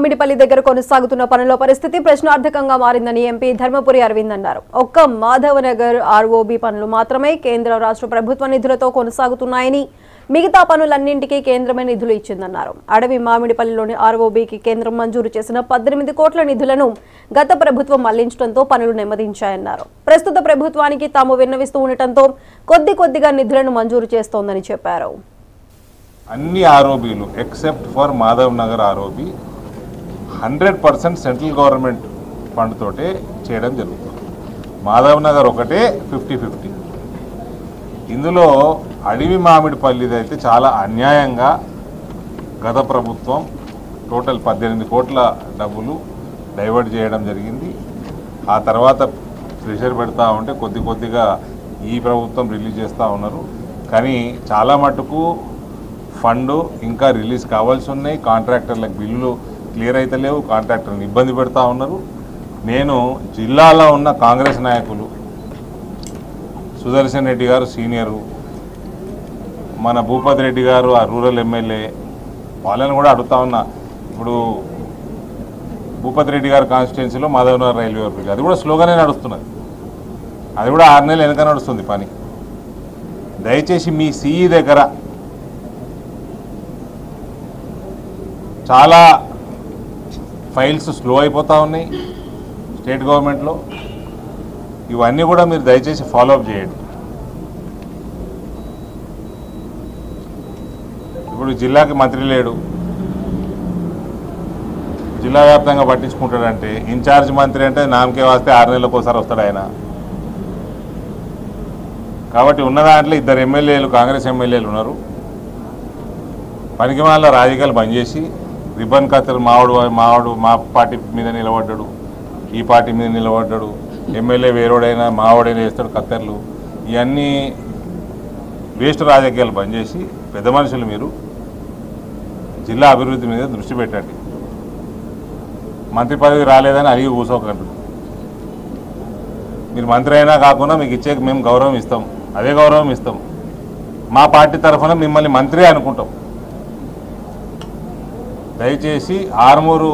మిడిపల్లి దగ్గర కొనసాగుతున్న పనుల పరిస్థితి ప్రశ్నార్థకంగా మారిందని ఎంపీ ధర్మపురి అరవింద్ అన్నారు. ఒక్క మాధవనగర్ ఆర్ఓబీ పనులు మాత్రమే కేంద్ర రాష్ట్ర ప్రభుత్వ నిధులతో కొనసాగుతున్నాయని, మిగతా పనులన్నింటికీ కేంద్రమే నిధులు ఇచ్చిందన్నారు. అడవి మామిడిపల్లిలోని ఆర్ఓబీకి కేంద్రం మంజూరు చేసిన 18 కోట్ల నిధులను గత ప్రభుత్వం మళ్లించడంతో పనులు నెమ్మదించాయన్నారు. ప్రస్తుత ప్రభుత్వానికి తాము విన్నవిస్తూ ఉండటంతో కొద్దిగా నిధులను మంజూరు చేస్తోందని చెప్పారు. అన్ని ఆర్ఓబీలు except for Madhav Nagar ROB 100% central government fund తోటే చేయడం జరుగుతుంది. మాధవ్ నగర్ ఒకటే 50-50. ఇందులో అడవి మామిడిపల్లిది అయితే చాలా అన్యాయంగా గత ప్రభుత్వం టోటల్ 18 కోట్ల డబ్బులు డైవర్ట్ చేయడం జరిగింది. ఆ తర్వాత ప్రెషర్ పెడతా ఉంటే కొద్దిగా ఈ ప్రభుత్వం రిలీజ్ చేస్తూ ఉన్నారు. కానీ చాలా మటుకు ఫండ్ ఇంకా రిలీజ్ కావాల్సి ఉన్నాయి. కాంట్రాక్టర్లకు బిల్లులు క్లియర్ అయితే లేవు, కాంట్రాక్టర్ని ఇబ్బంది పెడతా ఉన్నారు. నేను జిల్లాలో ఉన్న కాంగ్రెస్ నాయకులు, సుదర్శన్ రెడ్డి గారు సీనియరు, మన భూపతి రెడ్డి గారు ఆ రూరల్ ఎమ్మెల్యే, వాళ్ళని కూడా అడుగుతా ఉన్నా. ఇప్పుడు భూపతి రెడ్డి గారు కాన్స్టిట్యున్సీలో మాధవనగర్ రైల్వే బ్రిడ్జ్ అది కూడా స్లోగానే నడుస్తున్నది. అది కూడా 6 నెలలు వెనక నడుస్తుంది పని. దయచేసి మీ సిఈ దగ్గర చాలా ఫైల్స్ స్లో అయిపోతూ ఉన్నాయి స్టేట్ గవర్నమెంట్లో. ఇవన్నీ కూడా మీరు దయచేసి ఫాలోఅప్ చేయండి. ఇప్పుడు జిల్లాకి మంత్రి లేడు, జిల్లా వ్యాప్తంగా పట్టించుకుంటాడంటే ఇన్ఛార్జ్ మంత్రి అంటే నామకే వస్తే 6 నెలలకు ఒకసారి వస్తాడు ఆయన. కాబట్టి ఉన్న దాంట్లో 2 ఎమ్మెల్యేలు కాంగ్రెస్ ఎమ్మెల్యేలు ఉన్నారు. పనికి వాళ్ళ రాజకీయాలు బంద్ చేసి రిబ్బన్ కత్తెలు మావాడు మా పార్టీ మీద నిలబడ్డాడు, ఈ పార్టీ మీద నిలబడ్డాడు, ఎమ్మెల్యే వేరోడైనా మావాడైనా వేస్తాడు కత్తెర్లు, ఇవన్నీ వేస్ట్ రాజకీయాలు బంద్ చేసి పెద్ద మనుషులు మీరు జిల్లా అభివృద్ధి మీద దృష్టి పెట్టండి. మంత్రి పదవి రాలేదని అడిగి కూర్చోకండి. మీరు మంత్రి అయినా కాకుండా మీకు ఇచ్చే మేము గౌరవం ఇస్తాం, అదే గౌరవం ఇస్తాం. మా పార్టీ తరఫున మిమ్మల్ని మంత్రి అనుకుంటాం. దయచేసి ఆర్మూరు